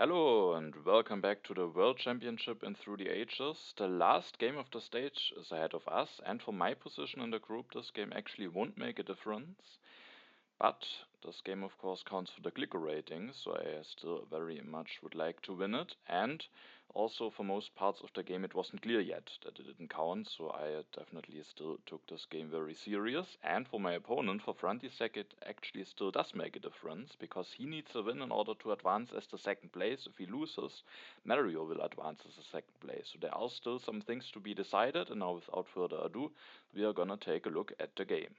Hello and welcome back to the World Championship in Through the Ages. The last game of the stage is ahead of us, and for my position in the group, this game actually won't make a difference. But this game, of course, counts for the clicker rating, so I still very much would like to win it. And also, for most parts of the game, it wasn't clear yet that it didn't count, so I definitely still took this game very serious. And for my opponent, for Frantisek, it actually still does make a difference, because he needs a win in order to advance as the second place. If he loses, Mario will advance as the second place. So there are still some things to be decided, and now without further ado, we are gonna take a look at the game.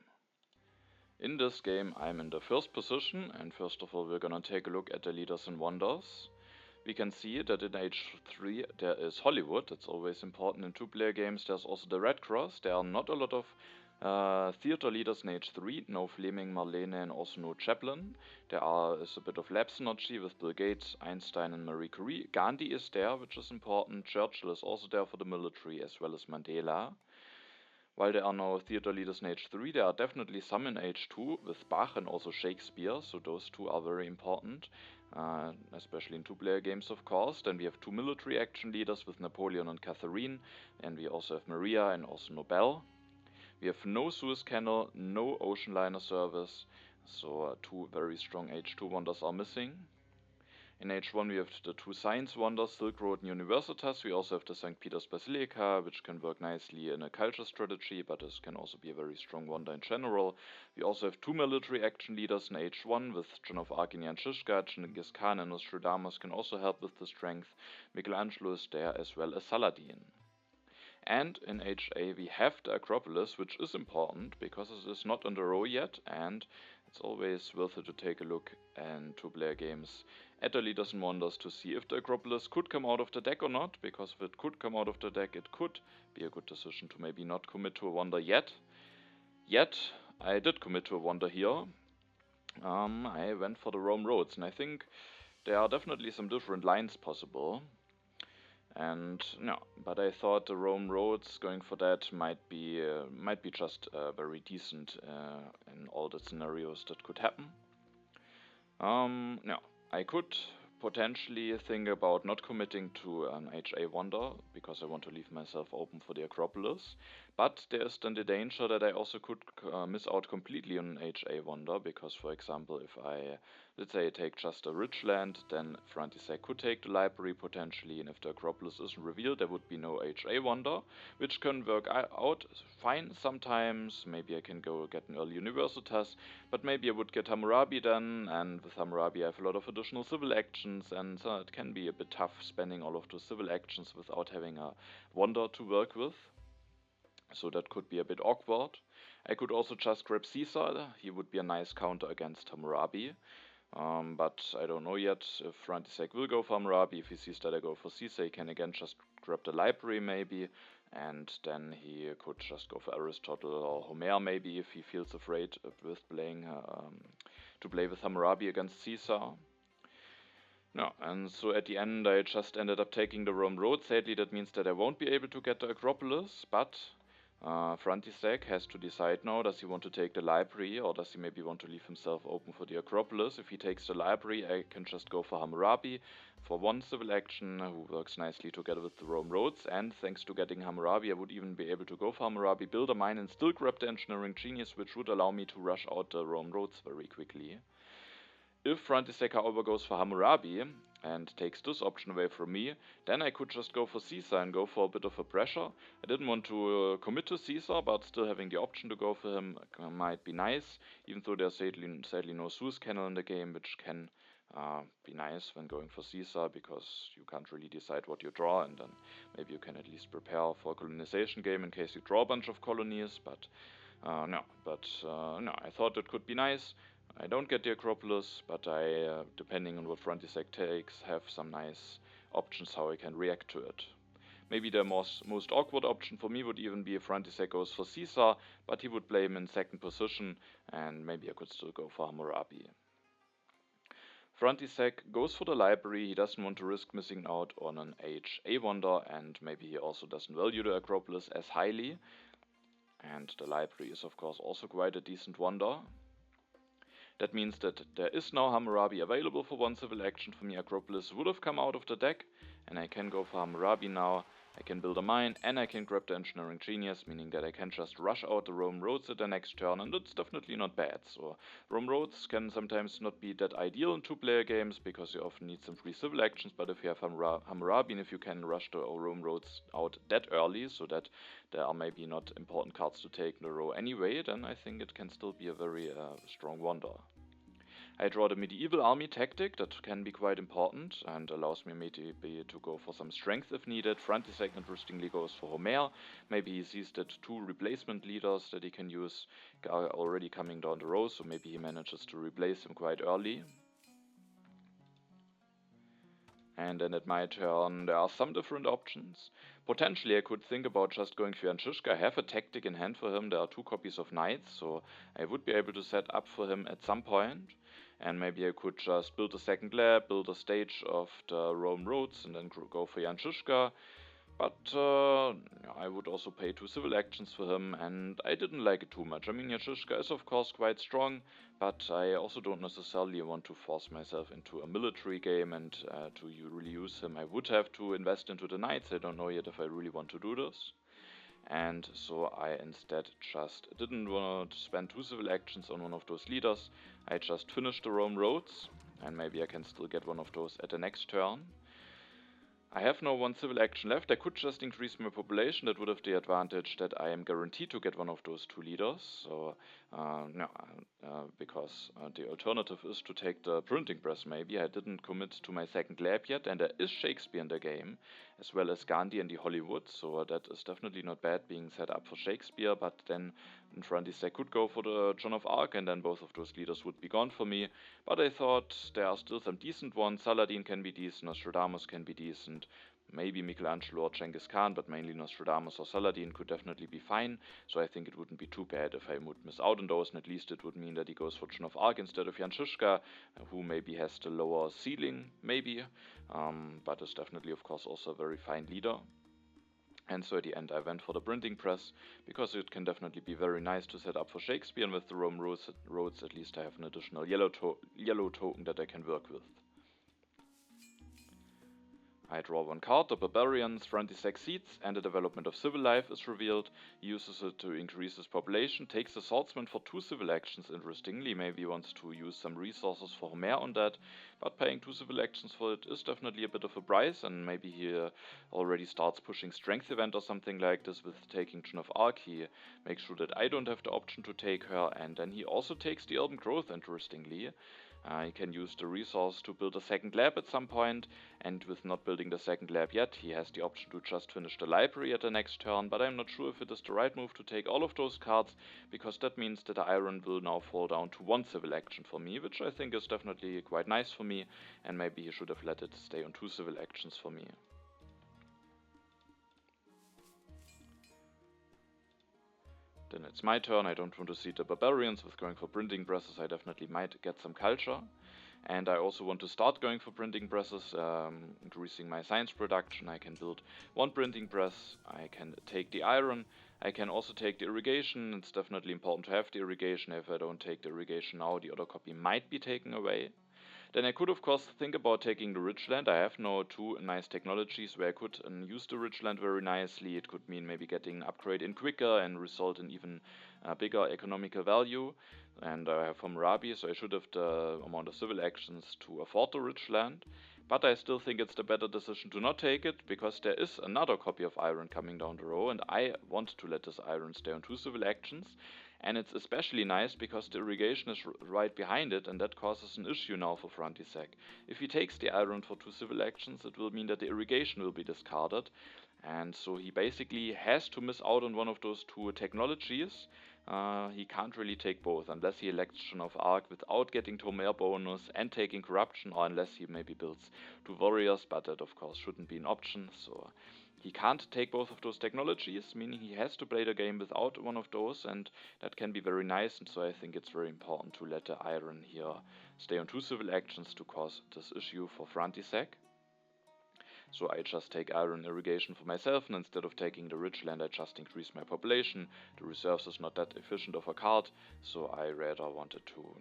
In this game I'm in the first position, and first of all we're gonna take a look at the leaders and wonders. We can see that in H3 there is Hollywood. That's always important in two-player games. There's also the Red Cross. There are not a lot of theater leaders in H3. No Fleming, Marlene, and also no Chaplin. Is a bit of lab synergy with Bill Gates, Einstein, and Marie Curie. Gandhi is there, which is important. Churchill is also there for the military, as well as Mandela. While there are no theater leaders in H3, there are definitely some in H2 with Bach and also Shakespeare, so those two are very important, especially in two-player games, of course. Then we have two military action leaders with Napoleon and Catherine, and we also have Maria and also Nobel. We have no Suez Canal, no ocean liner service, so two very strong H2 wonders are missing. In H1 we have the two science wonders, Silk Road and Universitas. We also have the St. Peter's Basilica, which can work nicely in a culture strategy, but this can also be a very strong wonder in general. We also have two military action leaders in H1 with Joan of Arc and Jan Žižka. Genghis Khan and Nostradamus can also help with the strength. Michelangelo is there, as well as Saladin. And in HA we have the Acropolis, which is important because it is not on the row yet, and it's always worth it to take a look in two-player games at the leaders and wonders to see if the Acropolis could come out of the deck or not, because if it could come out of the deck, it could be a good decision to maybe not commit to a wonder yet. Yet, I did commit to a wonder here. I went for the Rome roads, and I think there are definitely some different lines possible. And no, but I thought the Rome roads going for that might be just very decent in all the scenarios that could happen. No, I could potentially think about not committing to an HA wonder because I want to leave myself open for the Acropolis, but there is then the danger that I also could miss out completely on an HA wonder because, for example, if I, let's say, take just a rich land, then Frantisek could take the library potentially, and if the Acropolis isn't revealed, there would be no HA wonder, which can work out fine sometimes. Maybe I can go get an early Universitas, but maybe I would get Hammurabi then, and with Hammurabi I have a lot of additional civil actions, and it can be a bit tough spending all of those civil actions without having a wonder to work with. So that could be a bit awkward. I could also just grab Caesar. He would be a nice counter against Hammurabi. But I don't know yet if Frantisek will go for Hammurabi. If he sees that I go for Caesar, he can again just grab the library maybe, and then he could just go for Aristotle or Homer maybe if he feels afraid with playing to play with Hammurabi against Caesar. No, and so at the end I just ended up taking the Rome road. Sadly, that means that I won't be able to get the Acropolis, but Frantisek has to decide now, does he want to take the library or does he maybe want to leave himself open for the Acropolis? If he takes the library, I can just go for Hammurabi for one civil action who works nicely together with the Rome roads, and thanks to getting Hammurabi I would even be able to go for Hammurabi, build a mine and still grab the engineering genius, which would allow me to rush out the Rome roads very quickly. If Frantisek however goes for Hammurabi and takes this option away from me, then I could just go for Caesar and go for a bit of a pressure. I didn't want to commit to Caesar, but still having the option to go for him might be nice, even though there's sadly no Suez Canal in the game, which can be nice when going for Caesar, because you can't really decide what you draw, and then maybe you can at least prepare for a colonization game in case you draw a bunch of colonies, but no, I thought it could be nice. I don't get the Acropolis, but I, depending on what Frantisek takes, have some nice options how I can react to it. Maybe the most awkward option for me would even be if Frantisek goes for Caesar, but he would play him in second position, and maybe I could still go for Hammurabi. Frantisek goes for the library. He doesn't want to risk missing out on an HA wonder, and maybe he also doesn't value the Acropolis as highly. And the library is of course also quite a decent wonder. That means that there is now Hammurabi available for one civil action for me. Acropolis would have come out of the deck, and I can go for Hammurabi now. I can build a mine, and I can grab the Engineering Genius, meaning that I can just rush out the Rome Roads at the next turn, and it's definitely not bad. So Rome Roads can sometimes not be that ideal in two-player games, because you often need some free civil actions, but if you have Hammurabi, and if you can rush the Rome Roads out that early, so that there are maybe not important cards to take in a row anyway, then I think it can still be a very strong wonder. I draw the medieval army tactic that can be quite important and allows me maybe to go for some strength if needed. Frantisek interestingly goes for Homer. Maybe he sees that two replacement leaders that he can use are already coming down the road, so maybe he manages to replace him quite early. And then at my turn, there are some different options. Potentially, I could think about just going for Shishka. I have a tactic in hand for him. There are 2 copies of Knights, so I would be able to set up for him at some point. And maybe I could just build a second lab, build a stage of the Rome Roads, and then go for Shishka. But I would also pay 2 civil actions for him, and I didn't like it too much. I mean, Shishka is of course quite strong, but I also don't necessarily want to force myself into a military game and to really use him. I would have to invest into the Knights. I don't know yet if I really want to do this. And so I instead just didn't want to spend 2 civil actions on one of those leaders. I just finished the Rome Roads, and maybe I can still get one of those at the next turn. I have now 1 civil action left. I could just increase my population. That would have the advantage that I am guaranteed to get one of those 2 leaders. So, because the alternative is to take the printing press maybe. I didn't commit to my second lab yet, and there is Shakespeare in the game, as well as Gandhi and the Hollywood. So that is definitely not bad being set up for Shakespeare, but then in Frontis I could go for the Joan of Arc, and then both of those leaders would be gone for me. But I thought there are still some decent ones. Saladin can be decent, Nostradamus can be decent, maybe Michelangelo or Genghis Khan, but mainly Nostradamus or Saladin could definitely be fine. So I think it wouldn't be too bad if I would miss out on those, and at least it would mean that he goes for Joan of Arc instead of Jan Žižka, who maybe has the lower ceiling, maybe, but is definitely, of course, also a very fine leader. And so at the end I went for the printing press, because it can definitely be very nice to set up for Shakespeare, and with the Rome Roads at least I have an additional yellow token that I can work with. I draw 1 card, the Barbarians, Frantisek seeds, and the development of civil life is revealed. He uses it to increase his population, takes the swordsman for 2 civil actions, interestingly. Maybe he wants to use some resources for Homer on that, but paying 2 civil actions for it is definitely a bit of a price, and maybe he already starts pushing strength event or something like this with taking Joan of Arc. He makes sure that I don't have the option to take her, and then he also takes the urban growth, interestingly. He can use the resource to build a second lab at some point, and with not building the second lab yet, he has the option to just finish the library at the next turn, but I'm not sure if it is the right move to take all of those cards, because that means that the iron will now fall down to 1 civil action for me, which I think is definitely quite nice for me, and maybe he should have let it stay on 2 civil actions for me. Then it's my turn. I don't want to see the barbarians with going for printing presses. I definitely might get some culture. And I also want to start going for printing presses, increasing my science production. I can build 1 printing press. I can take the iron. I can also take the irrigation. It's definitely important to have the irrigation. If I don't take the irrigation now, the other copy might be taken away. Then I could of course think about taking the Ridgeland. I have now 2 nice technologies where I could use the Ridgeland very nicely. It could mean maybe getting an upgrade in quicker and result in even bigger economical value. And I have Hammurabi, so I should have the amount of civil actions to afford the Ridgeland. But I still think it's the better decision to not take it, because there is another copy of iron coming down the row, and I want to let this iron stay on 2 civil actions. And it's especially nice because the irrigation is right behind it, and that causes an issue now for Frantisek. If he takes the iron for 2 civil actions, it will mean that the irrigation will be discarded, and so he basically has to miss out on one of those 2 technologies. He can't really take both, unless he elects Joan of Arc without getting Tomer bonus and taking corruption, or unless he maybe builds 2 warriors, but that of course shouldn't be an option, so he can't take both of those technologies, meaning he has to play the game without one of those, and that can be very nice, and so I think it's very important to let the iron here stay on 2 civil actions to cause this issue for Frantisek. So I just take iron irrigation for myself, and instead of taking the rich land, I just increase my population. The reserves is not that efficient of a card, so I rather wanted to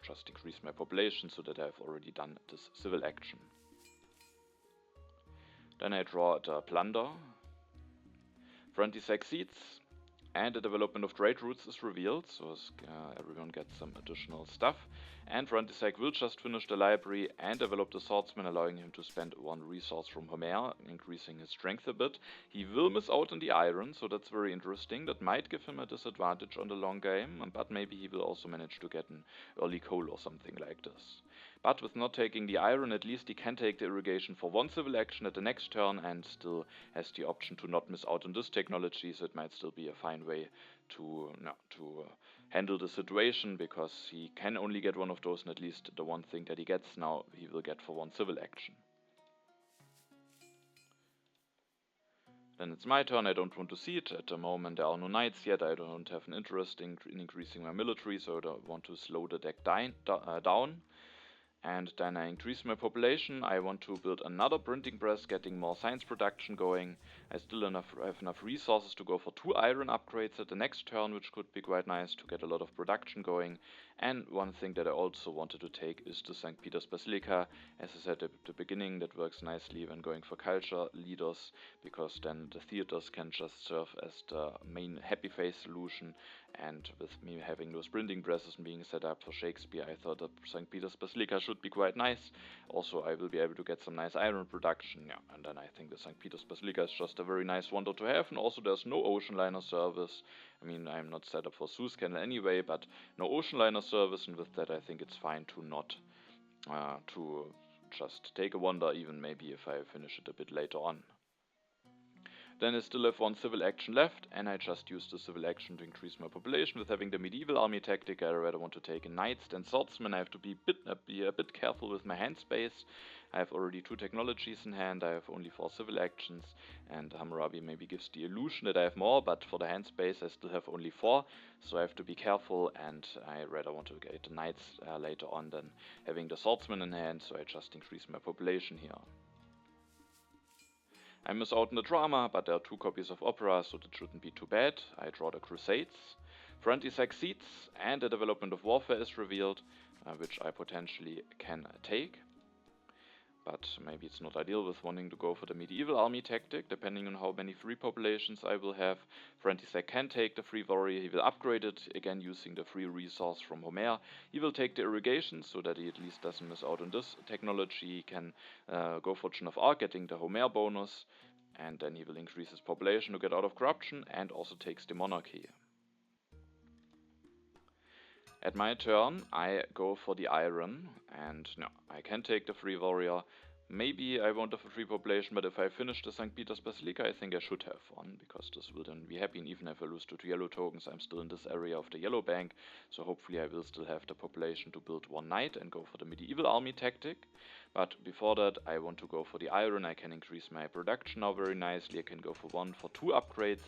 just increase my population so that I've already done this civil action. Then I draw the plunder. Frantisek seeds, and the development of trade routes is revealed, so everyone gets some additional stuff. And Frantisek will just finish the library and develop the swordsman, allowing him to spend one resource from Homer, increasing his strength a bit. He will miss out on the iron, so that's very interesting. That might give him a disadvantage on the long game, but maybe he will also manage to get an early coal or something like this. But with not taking the iron, at least he can take the irrigation for one civil action at the next turn and still has the option to not miss out on this technology, so it might still be a fine way to handle the situation, because he can only get one of those, and at least the one thing that he gets now he will get for one civil action. Then it's my turn. I don't want to see it. At the moment there are no knights yet. I don't have an interest in increasing my military, so I don't want to slow the deck down. And then I increase my population. I want to build another printing press, getting more science production going. I still have enough resources to go for 2 iron upgrades at the next turn, which could be quite nice to get a lot of production going. And one thing that I also wanted to take is the St. Peter's Basilica. As I said at the beginning, that works nicely when going for culture leaders, because then the theaters can just serve as the main happy face solution. And with me having those printing presses and being set up for Shakespeare, I thought that St. Peter's Basilica should be quite nice. Also, I will be able to get some nice iron production, and then I think the St. Peter's Basilica is just a very nice wonder to have. And also there's no ocean liner service. I mean, I'm not set up for Suez Canal anyway, but no ocean liner service, and with that I think it's fine to not to just take a wonder, even maybe if I finish it a bit later on. Then I still have one civil action left, and I just use the civil action to increase my population. With having the medieval army tactic, I rather want to take a knights than swordsman. I have to be a bit careful with my hand space. I have already 2 technologies in hand. I have only 4 civil actions, and Hammurabi maybe gives the illusion that I have more, but for the hand space I still have only 4, so I have to be careful, and I rather want to get the knights later on than having the swordsman in hand, so I just increase my population here. I miss out on the drama, but there are 2 copies of opera, so that shouldn't be too bad. I draw the Crusades. Frantisek seeds, and the development of warfare is revealed, which I potentially can take. But maybe it's not ideal with wanting to go for the medieval army tactic, depending on how many free populations I will have. Frantisek can take the free warrior, he will upgrade it, again using the free resource from Homer. He will take the irrigation, so that he at least doesn't miss out on this technology. He can go for Joan of Arc, getting the Homer bonus, and then he will increase his population to get out of corruption, and also takes the monarchy. At my turn, I go for the iron, and no, I can take the free warrior. Maybe I won't have a free population, but if I finish the St. Peter's Basilica, I think I should have one, because this will then be happy, and even if I lose 2 yellow tokens, I'm still in this area of the yellow bank, so hopefully I will still have the population to build 1 knight and go for the medieval army tactic. But before that, I want to go for the iron. I can increase my production now very nicely. I can go for 2 upgrades.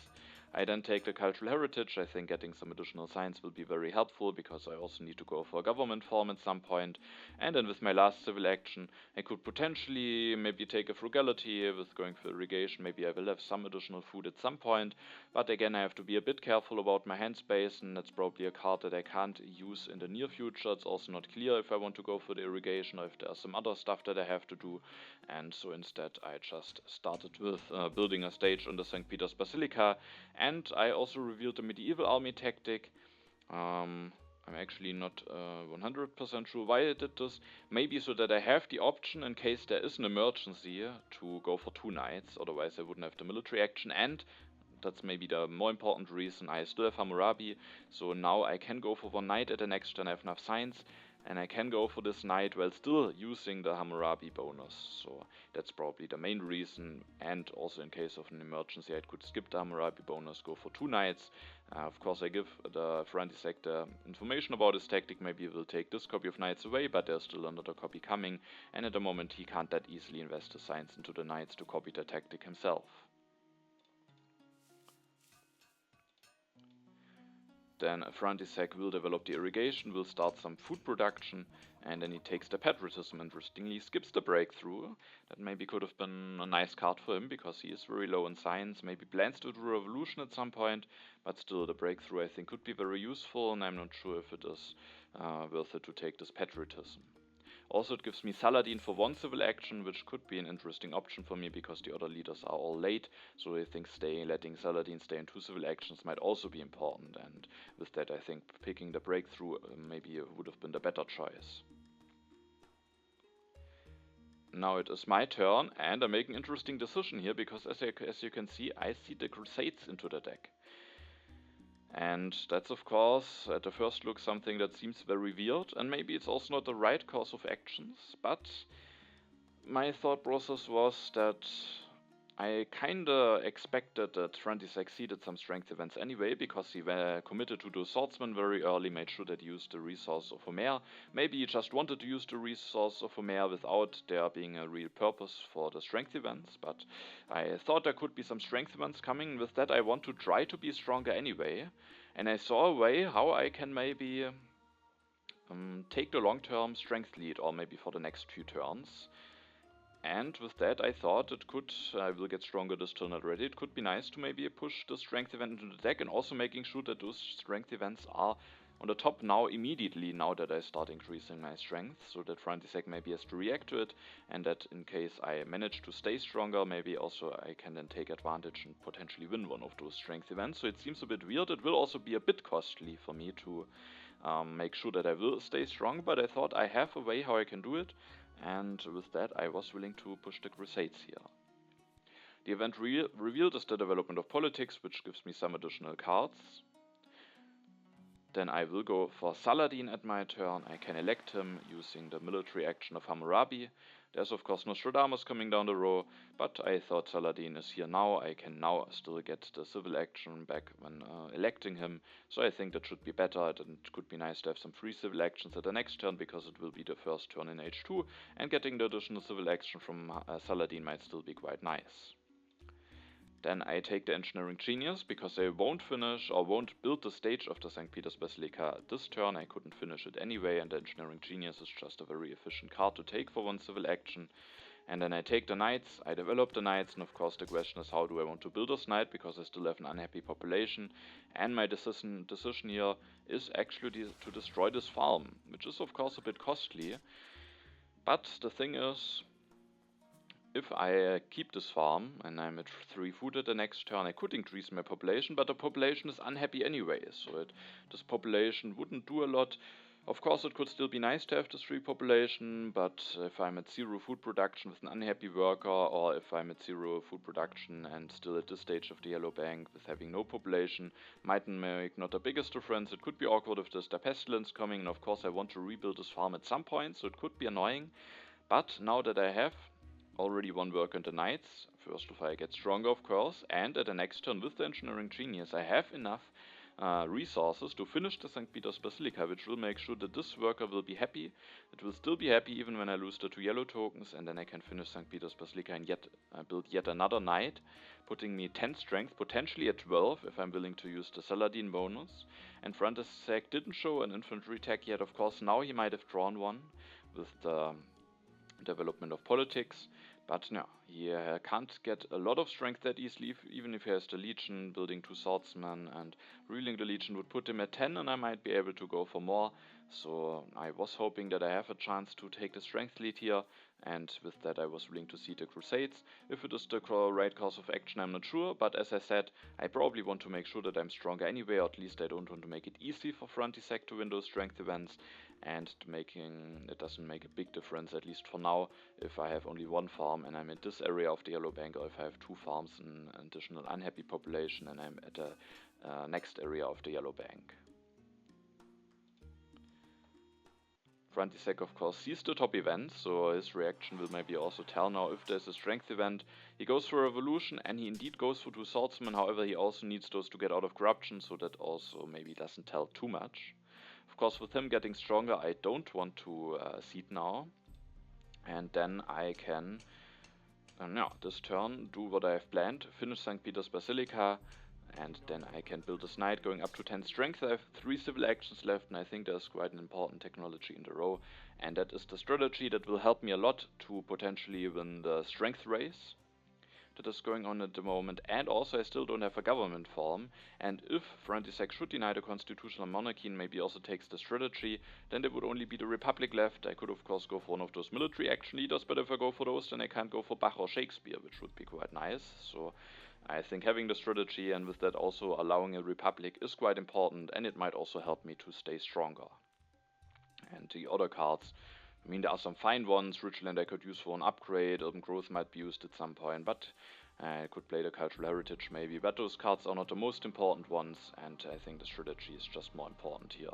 I then take the cultural heritage. I think getting some additional science will be very helpful, because I also need to go for a government form at some point. And then with my last civil action, I could potentially maybe take a frugality with going for irrigation. Maybe I will have some additional food at some point, but again I have to be a bit careful about my hand space, and that's probably a card that I can't use in the near future. It's also not clear if I want to go for the irrigation or if there's some other stuff that I have to do, and so instead I just started with building a stage on the St. Peter's Basilica. And I also revealed the medieval army tactic. I'm actually not 100% sure why I did this. Maybe so that I have the option, in case there is an emergency, to go for 2 knights. Otherwise I wouldn't have the military action, and that's maybe the more important reason, I still have Hammurabi. So now I can go for 1 knight at the next turn. I have enough science, and I can go for this knight while still using the Hammurabi bonus. So that's probably the main reason, and also in case of an emergency I could skip the Hammurabi bonus, go for 2 knights. Of course I give the Frantisek the information about his tactic. Maybe he will take this copy of knights away, but there's still another copy coming, and at the moment he can't that easily invest his science into the knights to copy the tactic himself. Then lfrantisek will develop the irrigation, will start some food production, and then he takes the patriotism, interestingly, skips the breakthrough. That maybe could have been a nice card for him, because he is very low in science, maybe plans to do revolution at some point, but still the breakthrough I think could be very useful, and I'm not sure if it is worth it to take this patriotism. Also, it gives me Saladin for 1 civil action, which could be an interesting option for me because the other leaders are all late. So I think letting Saladin stay in 2 civil actions might also be important. And with that, I think picking the breakthrough maybe would have been the better choice. Now it is my turn, and I make an interesting decision here because as you can see, I see the Crusades into the deck. And that's of course, at the first look, something that seems very weird, and maybe it's also not the right course of actions, but my thought process was that I kinda expected that lfrantisek seeded some strength events anyway, because he committed to the swordsman very early, made sure that he used the resource of Homer. Maybe he just wanted to use the resource of Homer without there being a real purpose for the strength events, but I thought there could be some strength events coming. With that, I want to try to be stronger anyway, and I saw a way how I can maybe take the long-term strength lead, or maybe for the next few turns. And with that, I thought I will get stronger this turn already. It could be nice to maybe push the strength event into the deck, and also making sure that those strength events are on the top now immediately, now that I start increasing my strength, so that lfrantisek maybe has to react to it, and that in case I manage to stay stronger, maybe also I can then take advantage and potentially win one of those strength events. So it seems a bit weird. It will also be a bit costly for me to make sure that I will stay strong, but I thought I have a way how I can do it. And with that, I was willing to push the Crusades here. The event revealed is the development of politics, which gives me some additional cards. Then I will go for Saladin at my turn. I can elect him using the military action of Hammurabi. There's of course Nostradamus coming down the row, but I thought Saladin is here now. I can now still get the civil action back when electing him, so I think that should be better. And it could be nice to have some free civil actions at the next turn, because it will be the first turn in H2, and getting the additional civil action from Saladin might still be quite nice. Then I take the Engineering Genius, because I won't finish or won't build the stage of the St. Peter's Basilica this turn. I couldn't finish it anyway, and the Engineering Genius is just a very efficient card to take for 1 civil action. And then I take the Knights, I develop the Knights, and of course the question is, how do I want to build this Knight, because I still have an unhappy population. And my decision here is actually to destroy this farm, which is of course a bit costly. But the thing is, if I keep this farm and I'm at 3 food at the next turn, I could increase my population, but the population is unhappy anyway, so this population wouldn't do a lot. Of course, it could still be nice to have this 3 population, but if I'm at 0 food production with an unhappy worker, or if I'm at 0 food production and still at this stage of the yellow bank with having no population, might make not the biggest difference. It could be awkward if there's the pestilence coming, and of course I want to rebuild this farm at some point, so it could be annoying. But now that I have already 1 work in the Knights, first if I get stronger of course, and at the next turn with the Engineering Genius I have enough resources to finish the St. Peter's Basilica, which will make sure that this worker will be happy. It will still be happy even when I lose the 2 yellow tokens, and then I can finish St. Peter's Basilica and build yet another Knight, putting me 10 strength, potentially at 12 if I'm willing to use the Saladin bonus. And lfrantisek didn't show an infantry attack yet, of course now he might have drawn one with the development of politics, but no, he can't get a lot of strength that easily, even if he has the Legion, building 2 swordsmen, and reeling the Legion would put him at 10, and I might be able to go for more. So I was hoping that I have a chance to take the strength lead here, and with that I was willing to see the Crusades. If it is the right course of action, I'm not sure, but as I said, I probably want to make sure that I'm stronger anyway, or at least I don't want to make it easy for lfrantisek to win those strength events, and it doesn't make a big difference, at least for now, if I have only 1 farm and I'm in this area of the yellow bank, or if I have 2 farms and an additional unhappy population and I'm at the next area of the yellow bank. lfrantisek of course sees the top event, so his reaction will maybe also tell now if there's a strength event. He goes for revolution, and he indeed goes for 2 swordsmen, however he also needs those to get out of corruption, so that also maybe doesn't tell too much. Of course, with him getting stronger, I don't want to seed now, and then I can, this turn, do what I have planned, finish St. Peter's Basilica, And then I can build this knight going up to 10 strength. I have 3 civil actions left, and I think there's quite an important technology in the row. And that is the strategy that will help me a lot to potentially win the strength race that is going on at the moment. And also I still don't have a government form. And if Frantisek should deny the constitutional monarchy and maybe also takes the strategy, then there would only be the Republic left. I could of course go for one of those military action leaders, but if I go for those, then I can't go for Bach or Shakespeare, which would be quite nice. So I think having the strategy and with that also allowing a republic is quite important, and it might also help me to stay stronger. And the other cards, I mean, there are some fine ones. Richland I could use for an upgrade, urban growth might be used at some point, but I could play the cultural heritage maybe. But those cards are not the most important ones, and I think the strategy is just more important here.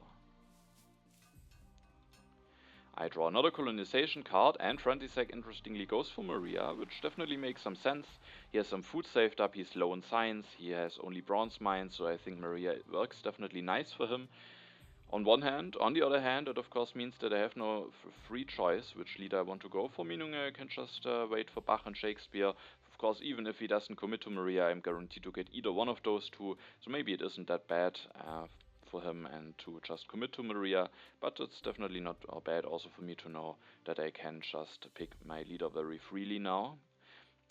I draw another colonization card, and Frantisek interestingly goes for Maria, which definitely makes some sense. He has some food saved up, he's low in science, he has only bronze mines, so I think Maria works definitely nice for him. On one hand, on the other hand, it of course means that I have no free choice which leader I want to go for, meaning I can just wait for Bach and Shakespeare. Of course, even if he doesn't commit to Maria, I'm guaranteed to get either one of those two, so maybe it isn't that bad for him and to just commit to Maria, but it's definitely not bad also for me to know that I can just pick my leader very freely now.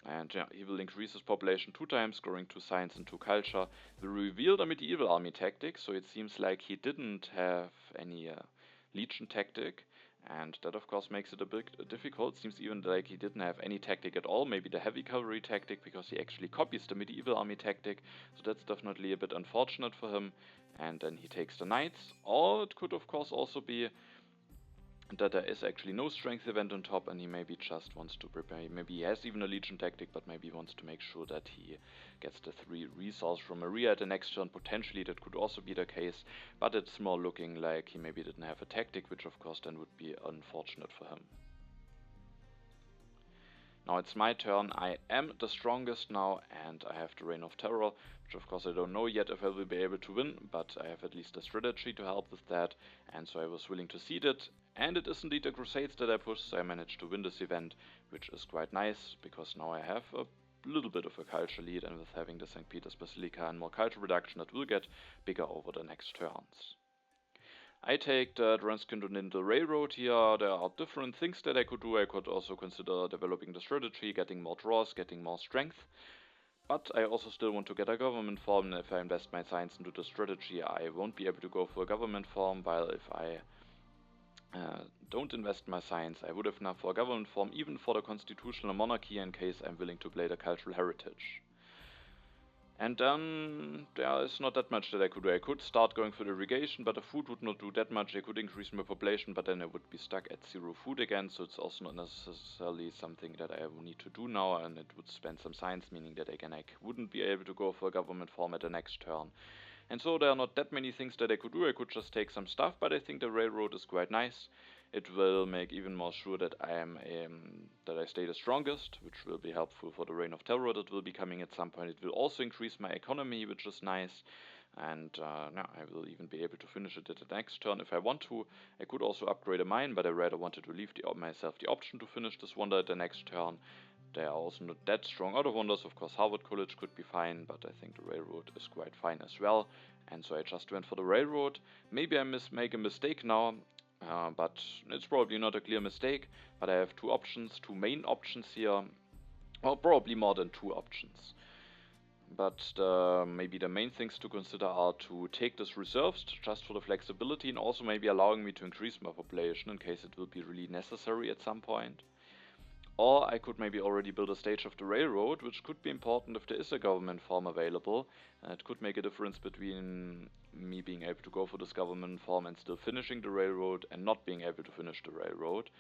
And yeah, he will increase his population 2 times, growing 2 science and 2 culture. Will reveal the medieval army tactic, so it seems like he didn't have any legion tactic, and that of course makes it a bit difficult. Seems even like he didn't have any tactic at all, maybe the heavy cavalry tactic, because he actually copies the medieval army tactic, so that's definitely a bit unfortunate for him. And then he takes the knights, or it could of course also be that there is actually no strength event on top and he maybe just wants to prepare, maybe he has even a legion tactic, but maybe he wants to make sure that he gets the 3 resources from Maria at the next turn. Potentially that could also be the case, but it's more looking like he maybe didn't have a tactic, which of course then would be unfortunate for him. Now it's my turn. I am the strongest now, and I have the Reign of Terror, which of course I don't know yet if I will be able to win, but I have at least a strategy to help with that, and so I was willing to cede it. And it is indeed the Crusades that I pushed, so I managed to win this event, which is quite nice, because now I have a little bit of a culture lead, and with having the St. Peter's Basilica and more culture reduction, it will get bigger over the next turns. I take the Transcontinental Railroad here. There are different things that I could do. I could also consider developing the strategy, getting more draws, getting more strength. But I also still want to get a government form, and if I invest my science into the strategy, I won't be able to go for a government form, while if I don't invest my science, I would have enough for a government form, even for the constitutional monarchy, in case I'm willing to play the cultural heritage. And then there is not that much that I could do. I could start going for the irrigation, but the food would not do that much. I could increase my population, but then I would be stuck at 0 food again, so it's also not necessarily something that I need to do now, and it would spend some science, meaning that again I wouldn't be able to go for a government form at the next turn. And so there are not that many things that I could do. I could just take some stuff, but I think the railroad is quite nice. It will make even more sure that I stay the strongest, which will be helpful for the Reign of Terror that will be coming at some point. It will also increase my economy, which is nice, and now I will even be able to finish it at the next turn if I want to. I could also upgrade a mine, but I rather wanted to leave myself the option to finish this wonder at the next turn. There are also not that strong other wonders. Of course, Harvard College could be fine, but I think the railroad is quite fine as well. And so I just went for the railroad. Maybe I make a mistake now, but it's probably not a clear mistake. But I have 2 options, 2 main options here, or probably more than 2 options. But maybe the main things to consider are to take this reserves just for the flexibility, and also maybe allowing me to increase my population in case it will be really necessary at some point. Or I could maybe already build a stage of the railroad, which could be important if there is a government form available. It could make a difference between me being able to go for this government form and still finishing the railroad, and not being able to finish the railroad.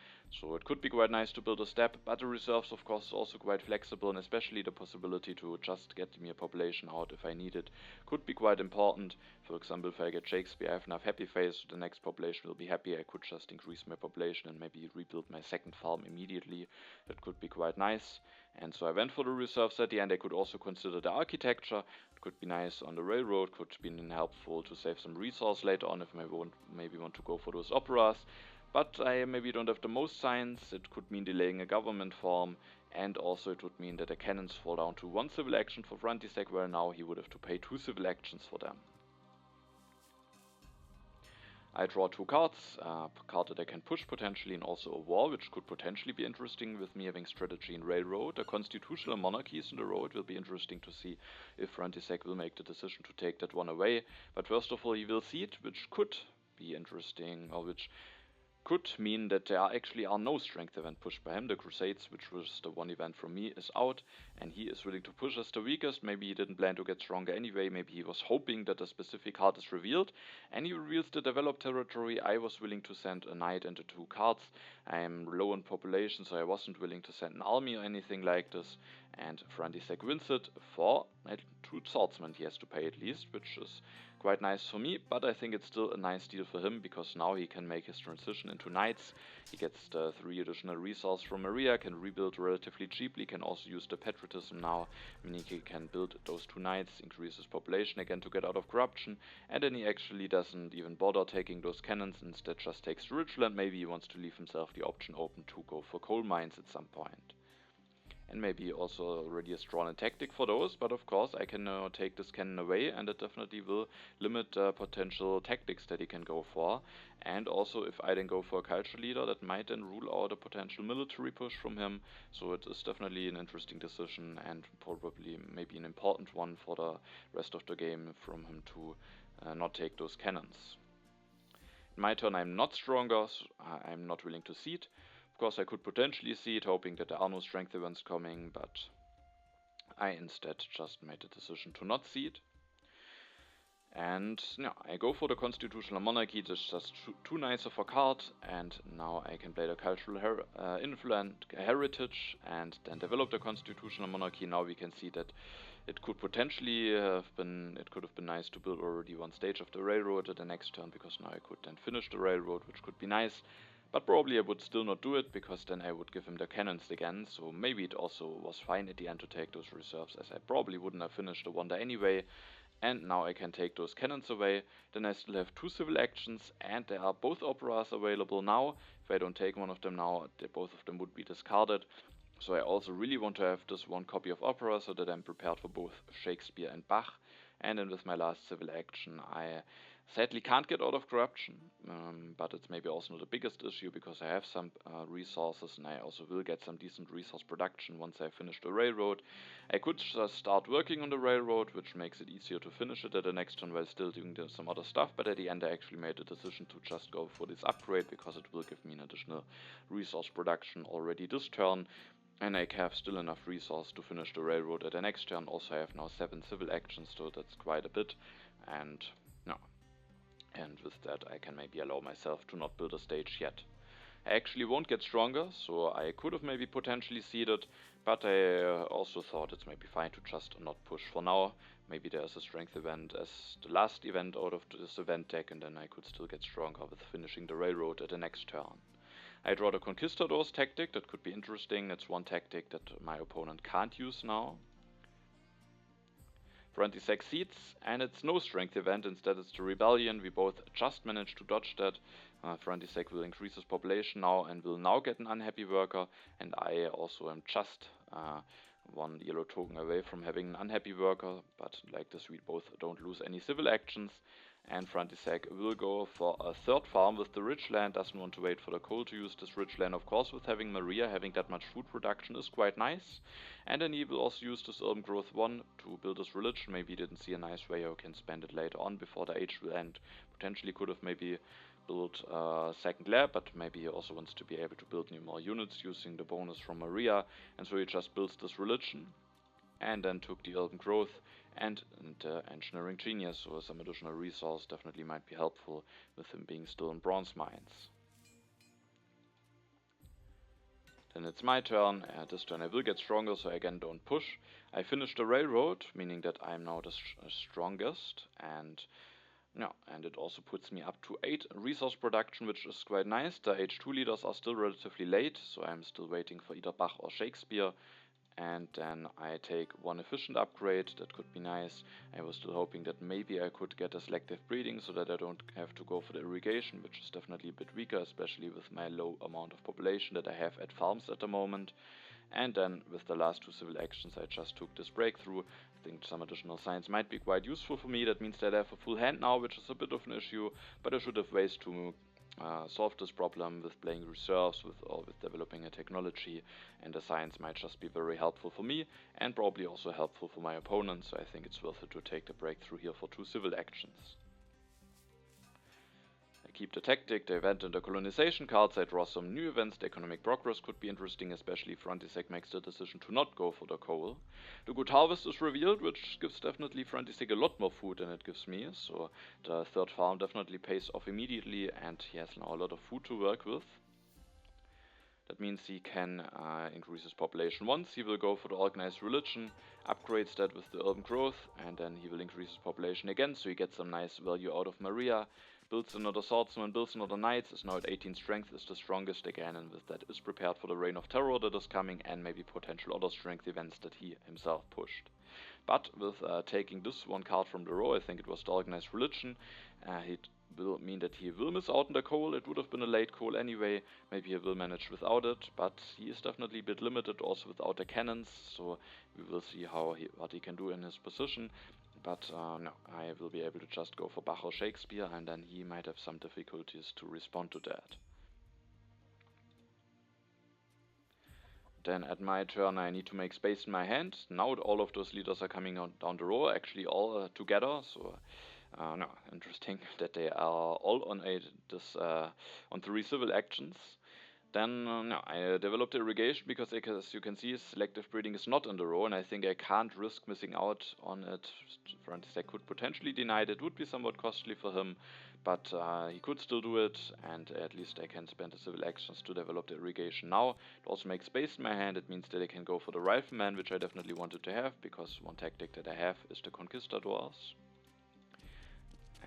So it could be quite nice to build a step, but the reserves of course is also quite flexible, and especially the possibility to just get me a population out if I need it could be quite important. For example, if I get Shakespeare, I have enough happy phase, so the next population will be happy. I could just increase my population and maybe rebuild my second farm immediately. That could be quite nice. And so I went for the reserves at the end. I could also consider the architecture. It could be nice on the railroad, could be helpful to save some resource later on if I maybe want to go for those operas. But I maybe don't have the most science. It could mean delaying a government form, and also it would mean that the cannons fall down to 1 civil action for Frantisek, where now he would have to pay 2 civil actions for them. I draw 2 cards, a card that I can push potentially, and also a war, which could potentially be interesting with me having strategy in railroad. A constitutional monarchy is in the road. It will be interesting to see if Frantisek will make the decision to take that one away. But first of all, he will see it, which could be interesting, or which could mean that there actually are no strength event pushed by him. The Crusades, which was the one event from me, is out, and he is willing to push as the weakest. Maybe he didn't plan to get stronger anyway. Maybe he was hoping that a specific card is revealed, and he reveals the developed territory. I was willing to send a knight and the 2 cards. I am low in population, so I wasn't willing to send an army or anything like this. And Frantisek wins it for 2 swordsmen he has to pay at least, which is quite nice for me, but I think it's still a nice deal for him, because now he can make his transition into knights. He gets the 3 additional resources from Maria, can rebuild relatively cheaply, can also use the patriotism now, meaning he can build those 2 knights, increase his population again to get out of corruption, and then he actually doesn't even bother taking those cannons, instead just takes the ritual, and maybe he wants to leave himself the option open to go for coal mines at some point. And maybe also already has drawn a tactic for those, but of course I can take this cannon away, and it definitely will limit potential tactics that he can go for. And also if I then go for a culture leader, that might then rule out a potential military push from him, so it is definitely an interesting decision, and probably maybe an important one for the rest of the game from him to not take those cannons. In my turn I'm not stronger, so I'm not willing to cede. Of course, I could potentially see it, hoping that there are no strength events coming, but I instead just made the decision to not see it. And yeah, I go for the constitutional monarchy. That's just 2 knights of a card, and now I can play the cultural heritage and then develop the constitutional monarchy. Now we can see that it could potentially have been nice to build already 1 stage of the railroad at the next turn, because now I could then finish the railroad, which could be nice. But probably I would still not do it, because then I would give him the cannons again, so maybe it also was fine at the end to take those reserves, as I probably wouldn't have finished the wonder anyway. And now I can take those cannons away. Then I still have 2 civil actions, and there are both operas available now. If I don't take one of them now, both of them would be discarded. So I also really want to have this 1 copy of opera, so that I'm prepared for both Shakespeare and Bach. And then with my last civil action, I sadly can't get out of corruption, but it's maybe also not the biggest issue, because I have some resources, and I also will get some decent resource production once I finish the railroad. I could just start working on the railroad, which makes it easier to finish it at the next turn while still doing some other stuff, but at the end I actually made the decision to just go for this upgrade, because it will give me an additional resource production already this turn. And I have still enough resource to finish the railroad at the next turn. Also I have now 7 civil actions, so that's quite a bit. And no. And with that I can maybe allow myself to not build a stage yet. I actually won't get stronger, so I could have maybe potentially seeded, but I also thought it's maybe fine to just not push for now. Maybe there's a strength event as the last event out of this event deck, and then I could still get stronger with finishing the railroad at the next turn. I draw the Conquistadors tactic. That could be interesting. It's 1 tactic that my opponent can't use now. Frantisek cedes, and it's no strength event. Instead it's the rebellion. We both just managed to dodge that. Frantisek will increase his population now and will now get an unhappy worker, and I also am just 1 yellow token away from having an unhappy worker, but like this we both don't lose any civil actions. And Frantisek will go for a 3rd farm with the rich land, doesn't want to wait for the coal to use this rich land. Of course, with having Maria, having that much food production is quite nice. And then he will also use this urban growth 1 to build his religion. Maybe he didn't see a nice way how he can spend it later on before the age will end. Potentially could have maybe built a 2nd lab, but maybe he also wants to be able to build new more units using the bonus from Maria. And so he just builds this religion, and then took the urban growth and engineering genius, so some additional resource definitely might be helpful with him being still in bronze mines. Then it's my turn. This turn I will get stronger, so I again don't push. I finish the railroad, meaning that I'm now the strongest, and it also puts me up to 8 resource production, which is quite nice. The H2 leaders are still relatively late, so I'm still waiting for either Bach or Shakespeare. And then I take 1 efficient upgrade. That could be nice. I was still hoping that maybe I could get a selective breeding, so that I don't have to go for the irrigation, which is definitely a bit weaker, especially with my low amount of population that I have at farms at the moment. And then with the last 2 civil actions I just took this breakthrough. I think some additional science might be quite useful for me. That means that I have a full hand now, which is a bit of an issue, but I should have ways to solve this problem with playing reserves or with developing a technology, and the science might just be very helpful for me and probably also helpful for my opponent, so I think it's worth it to take the breakthrough here for 2 civil actions. I keep the tactic, the event and the colonization cards. I draw some new events. The economic progress could be interesting, especially if Frantisek makes the decision to not go for the coal. The good harvest is revealed, which gives definitely Frantisek a lot more food than it gives me, so the third farm definitely pays off immediately and he has now a lot of food to work with. That means he can increase his population once. He will go for the organized religion, upgrades that with the urban growth, and then he will increase his population again, so he gets some nice value out of Maria. Builds another swordsman, builds another knight, is now at 18 strength, is the strongest again, and with that is prepared for the reign of terror that is coming, and maybe potential other strength events that he himself pushed. But with taking this one card from the row, I think it was the organized religion, it will mean that he will miss out on the coal. It would have been a late coal anyway, maybe he will manage without it, but he is definitely a bit limited also without the cannons, so we will see what he can do in his position. But no, I will be able to just go for Bach or Shakespeare, and then he might have some difficulties to respond to that. Then at my turn I need to make space in my hand. Now all of those leaders are coming down the row, actually all together, so no, interesting that they are all on on 3 civil actions. Then no, I developed irrigation because, as you can see, selective breeding is not in the row, and I think I can't risk missing out on it. Frantisek could potentially deny it. It would be somewhat costly for him, but he could still do it, and at least I can spend the civil actions to develop the irrigation now. It also makes space in my hand. It means that I can go for the rifleman, which I definitely wanted to have, because one tactic that I have is the conquistadors.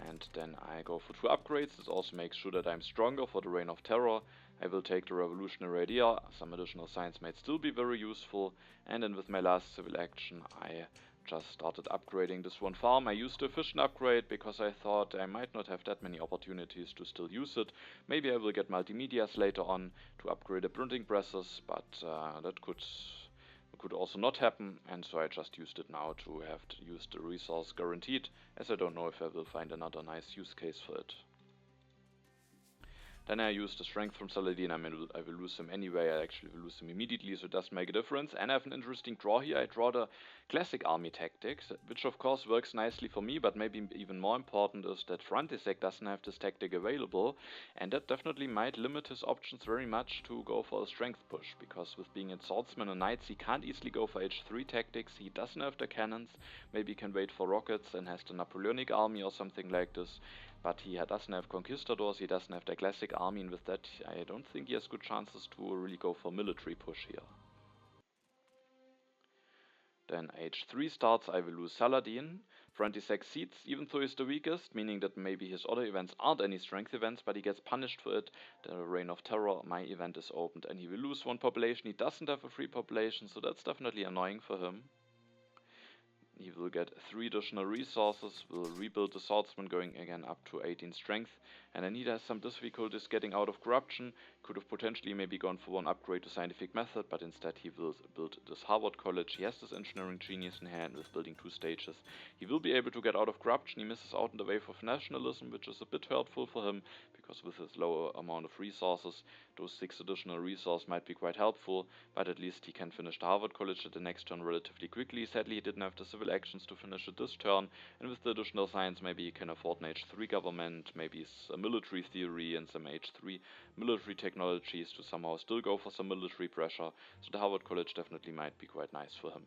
And then I go for 2 upgrades. This also makes sure that I'm stronger for the reign of terror. I will take the revolutionary idea. Some additional science might still be very useful. And then with my last civil action I just started upgrading this one farm. I used the efficient upgrade because I thought I might not have that many opportunities to still use it. Maybe I will get multimedias later on to upgrade the printing presses, but that could also not happen, and so I just used it now to have to use the resource guaranteed, as I don't know if I will find another nice use case for it. Then I use the strength from Saladin. I mean, I will lose him anyway. I actually will lose him immediately, so it doesn't make a difference. And I have an interesting draw here. I draw the classic army tactics, which of course works nicely for me, but maybe even more important is that Frantisek doesn't have this tactic available, and that definitely might limit his options very much to go for a strength push, because with being in swordsman and knights, he can't easily go for H3 tactics. He doesn't have the cannons. Maybe he can wait for rockets and has the Napoleonic army or something like this. But he doesn't have conquistadors, he doesn't have the classic army, and with that I don't think he has good chances to really go for military push here. Then H3 starts, I will lose Saladin. Frantisek cedes, even though he's the weakest, meaning that maybe his other events aren't any strength events, but he gets punished for it. The Reign of Terror, my event is opened, and he will lose 1 population. He doesn't have a free population, so that's definitely annoying for him. He will get 3 additional resources, will rebuild the swordsman going again up to 18 strength, and then he has some difficulties getting out of corruption. Could have potentially maybe gone for 1 upgrade to scientific method, but instead he will build this Harvard College. He has this engineering genius in hand with building 2 stages. He will be able to get out of corruption. He misses out on the wave of nationalism, which is a bit hurtful for him, because with his lower amount of resources, those 6 additional resources might be quite helpful, but at least he can finish the Harvard College at the next turn relatively quickly. Sadly, he didn't have the civil actions to finish it this turn, and with the additional science maybe he can afford an H3 government, maybe a military theory and some H3 military technologies to somehow still go for some military pressure, so the Harvard College definitely might be quite nice for him.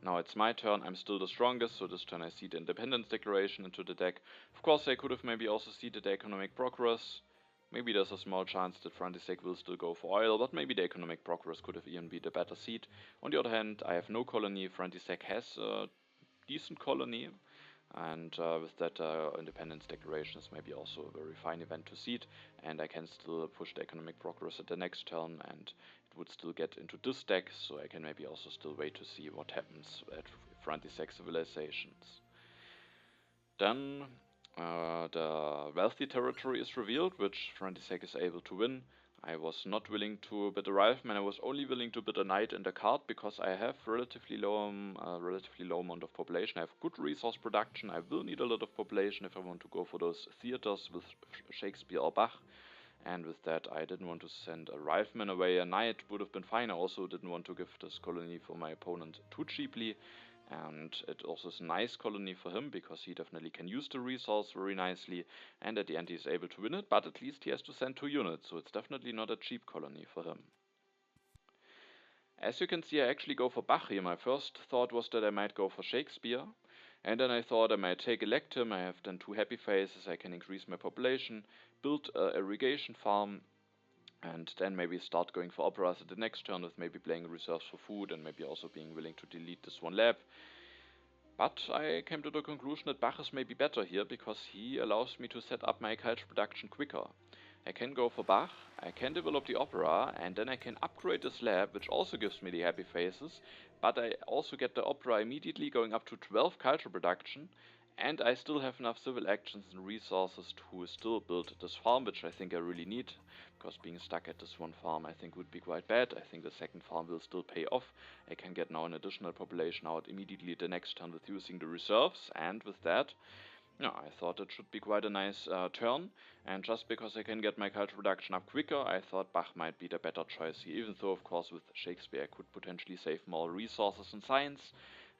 Now it's my turn, I'm still the strongest, so this turn I see the Independence Declaration into the deck. Of course I could have maybe also seeded the Economic Progress. Maybe there's a small chance that Frantisek will still go for oil, but maybe the Economic Progress could have even been the better seed. On the other hand, I have no colony. Frantisek has a decent colony, and with that Independence Declaration is maybe also a very fine event to seed, and I can still push the Economic Progress at the next turn, and it would still get into this deck, so I can maybe also still wait to see what happens at Frantisek civilizations. Then the wealthy territory is revealed, which Frantisek is able to win. I was not willing to bid a rifleman. I was only willing to bid a knight and a cart because I have relatively low amount of population. I have good resource production. I will need a lot of population if I want to go for those theaters with Shakespeare or Bach. And with that, I didn't want to send a rifleman away. A knight would have been fine. I also didn't want to give this colony for my opponent too cheaply. And it also is a nice colony for him because he definitely can use the resource very nicely. And at the end, he's able to win it. But at least he has to send 2 units. So it's definitely not a cheap colony for him. As you can see, I actually go for Bach here. My first thought was that I might go for Shakespeare. And then I thought I might take elect him. I have then 2 happy faces. I can increase my population, build an irrigation farm, and then maybe start going for operas at the next turn with maybe playing reserves for food and maybe also being willing to delete this 1 lab. But I came to the conclusion that Bach is maybe better here because he allows me to set up my culture production quicker. I can go for Bach, I can develop the opera, and then I can upgrade this lab, which also gives me the happy faces, but I also get the opera immediately going up to 12 culture production, and I still have enough civil actions and resources to still build this farm, which I think I really need, because being stuck at this 1 farm I think would be quite bad. I think the second farm will still pay off. I can get now an additional population out immediately the next turn with using the reserves, and with that, yeah, I thought it should be quite a nice turn, and just because I can get my culture production up quicker, I thought Bach might be the better choice here, even though of course with Shakespeare I could potentially save more resources in science,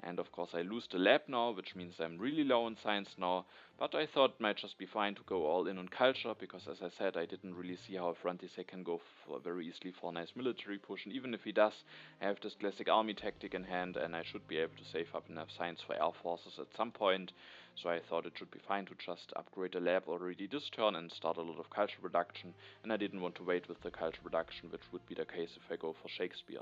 and of course I lose the lab now, which means I'm really low in science now, but I thought it might just be fine to go all in on culture, because as I said, I didn't really see how lfrantisek can go for very easily for a nice military push, and even if he does, I have this classic army tactic in hand, and I should be able to save up enough science for air forces at some point. So I thought it should be fine to just upgrade the lab already this turn and start a lot of culture production, and I didn't want to wait with the culture production, which would be the case if I go for Shakespeare.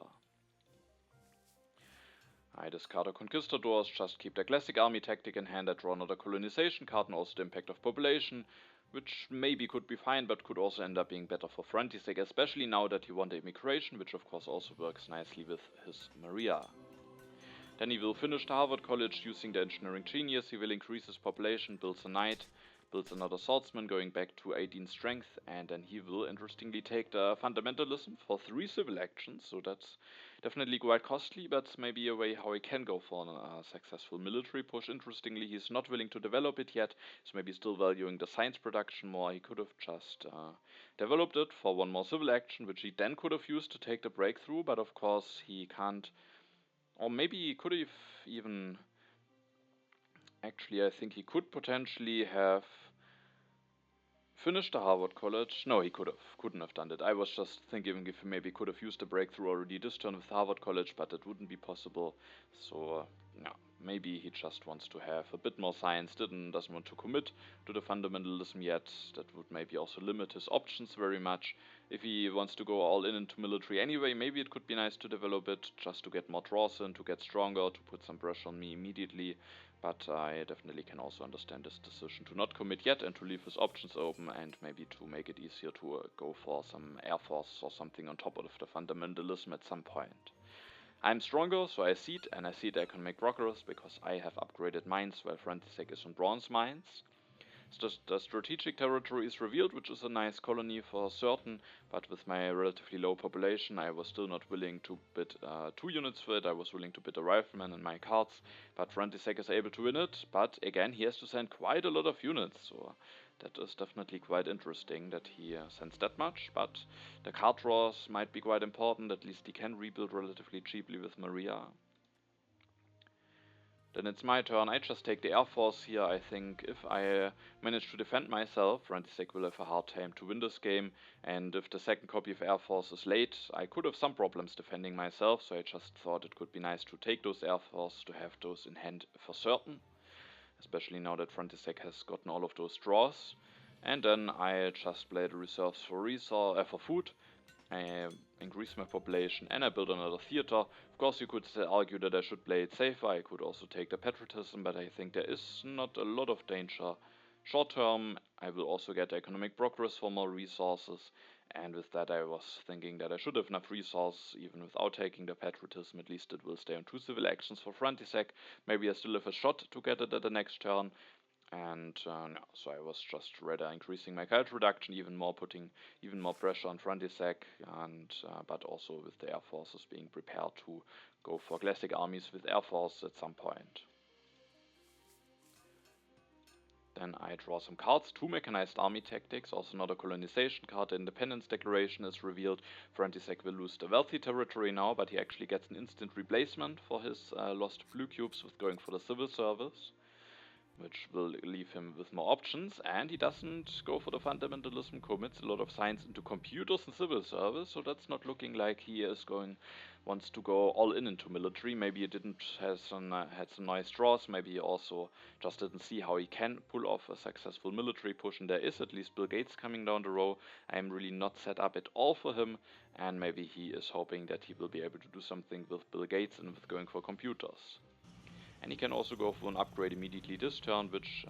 I discard a conquistadors, just keep the classic army tactic in hand. I draw another colonization card and also the impact of population, which maybe could be fine, but could also end up being better for lfrantisek, especially now that he won the immigration, which of course also works nicely with his Maria. Then he will finish the Harvard College using the engineering genius. He will increase his population, builds a knight, builds another swordsman going back to 18 strength, and then he will interestingly take the fundamentalism for 3 civil actions, so that's definitely quite costly, but maybe a way how he can go for a successful military push. Interestingly, he's not willing to develop it yet, so maybe still valuing the science production more. He could have just developed it for 1 more civil action, which he then could have used to take the breakthrough, but of course he can't. Or maybe he could have even. Actually, I think he could potentially have finished the Harvard College. No, he couldn't have done it. I was just thinking if he maybe could have used the breakthrough already this turn with Harvard College, but that wouldn't be possible. So, yeah, maybe he just wants to have a bit more science, doesn't want to commit to the fundamentalism yet. That would maybe also limit his options very much. If he wants to go all in into military anyway, maybe it could be nice to develop it just to get more draws in, to get stronger, to put some pressure on me immediately. But I definitely can also understand this decision to not commit yet and to leave his options open, and maybe to make it easier to go for some Air Force or something on top of the fundamentalism at some point. I'm stronger, so I cede, and I cede I can make progress because I have upgraded mines while lfrantisek is on bronze mines. The strategic territory is revealed, which is a nice colony for certain, but with my relatively low population I was still not willing to bid 2 units for it. I was willing to bid a rifleman in my cards, but lfrantisek is able to win it, but again he has to send quite a lot of units, so that is definitely quite interesting that he sends that much, but the card draws might be quite important. At least he can rebuild relatively cheaply with Maria. Then it's my turn. I just take the Air Force here. I think if I manage to defend myself, lfrantisek will have a hard time to win this game. And if the second copy of Air Force is late, I could have some problems defending myself. So I just thought it could be nice to take those Air Force, to have those in hand for certain. Especially now that lfrantisek has gotten all of those draws. And then I just play the reserves for food. I increase my population and I build another theater. Of course you could argue that I should play it safer. I could also take the patriotism, but I think there is not a lot of danger. Short term, I will also get economic progress for more resources, and with that I was thinking that I should have enough resources even without taking the patriotism. At least it will stay on 2 civil actions for lfrantisek. Maybe I still have a shot to get it at the next turn. And no, so I was just rather increasing my culture reduction even more, putting even more pressure on Frantisek, and but also with the air forces being prepared to go for classic armies with air force at some point. Then I draw some cards, 2 mechanized army tactics, also another colonization card. The independence declaration is revealed. Frantisek will lose the wealthy territory now, but he actually gets an instant replacement for his lost blue cubes with going for the civil service, which will leave him with more options, and he doesn't go for the fundamentalism, commits a lot of science into computers and civil service, so that's not looking like he is wants to go all in into military. Maybe he didn't had some nice draws, maybe he also just didn't see how he can pull off a successful military push, and there is at least Bill Gates coming down the row. I'm really not set up at all for him, and maybe he is hoping that he will be able to do something with Bill Gates and with going for computers. And he can also go for an upgrade immediately this turn, which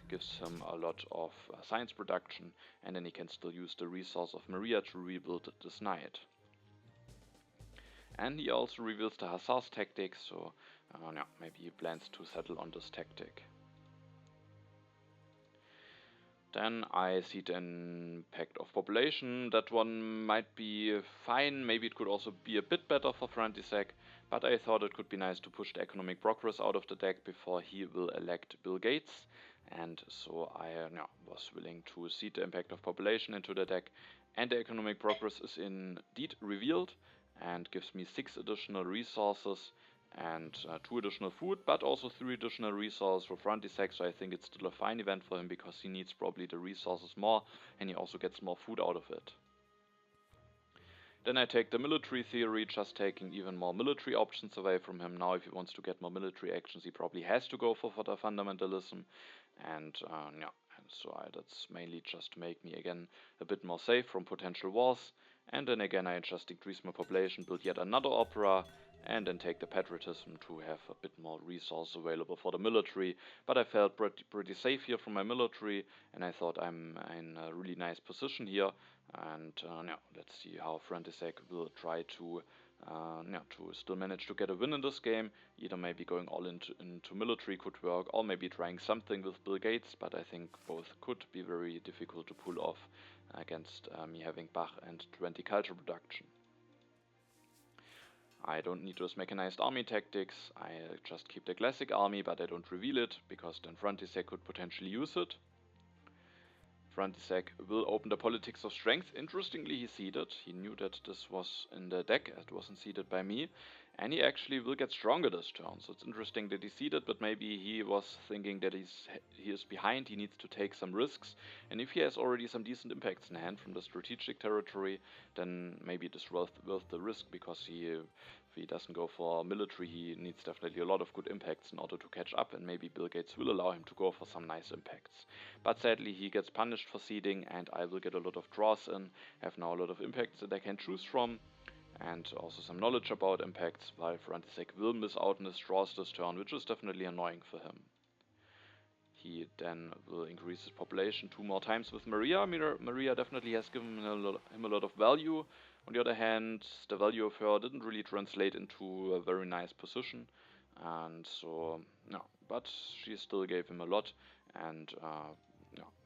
gives him a lot of science production, and then he can still use the resource of Maria to rebuild this knight. And he also reveals the Hussars tactic, so maybe he plans to settle on this tactic. Then I see the impact of population. That one might be fine, maybe it could also be a bit better for Frantisek, but I thought it could be nice to push the economic progress out of the deck before he will elect Bill Gates, and so I was willing to seed the impact of population into the deck, and the economic progress is indeed revealed and gives me 6 additional resources and 2 additional food, but also 3 additional resources for Frantisek, so I think it's still a fine event for him because he needs probably the resources more, and he also gets more food out of it. Then I take the military theory, just taking even more military options away from him. Now if he wants to get more military actions, he probably has to go for the fundamentalism, and that's mainly just to make me again a bit more safe from potential wars. And then again I just increase my population, build yet another opera, and then take the patriotism to have a bit more resource available for the military. But I felt pretty safe here from my military, and I thought I'm in a really nice position here. And let's see how Frantisek will try to still manage to get a win in this game. Either maybe going all into military could work, or maybe trying something with Bill Gates, but I think both could be very difficult to pull off against me having Bach and 20 culture production. I don't need those mechanized army tactics, I just keep the classic army, but I don't reveal it, because then Frantisek could potentially use it. Frantisek will open the politics of strength. Interestingly, he seeded. He knew that this was in the deck, it wasn't seeded by me, and he actually will get stronger this turn. So it's interesting that he seeded, but maybe he was thinking that he is behind, he needs to take some risks, and if he has already some decent impacts in hand from the strategic territory, then maybe it is worth the risk, because if he doesn't go for military, he needs definitely a lot of good impacts in order to catch up, and maybe Bill Gates will allow him to go for some nice impacts. But sadly he gets punished for seeding, and I will get a lot of draws in, have now a lot of impacts that I can choose from, and also some knowledge about impacts, while Frantisek will miss out on his draws this turn, which is definitely annoying for him. He then will increase his population 2 more times with Maria. Maria definitely has given him a lot of value. On the other hand, the value of her didn't really translate into a very nice position, and so but she still gave him a lot, and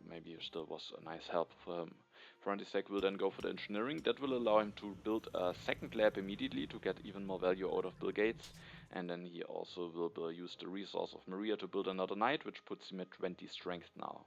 maybe it still was a nice help for him. Frantisek will then go for the engineering. That will allow him to build a second lab immediately to get even more value out of Bill Gates, and then he also will use the resource of Maria to build another knight, which puts him at 20 strength now.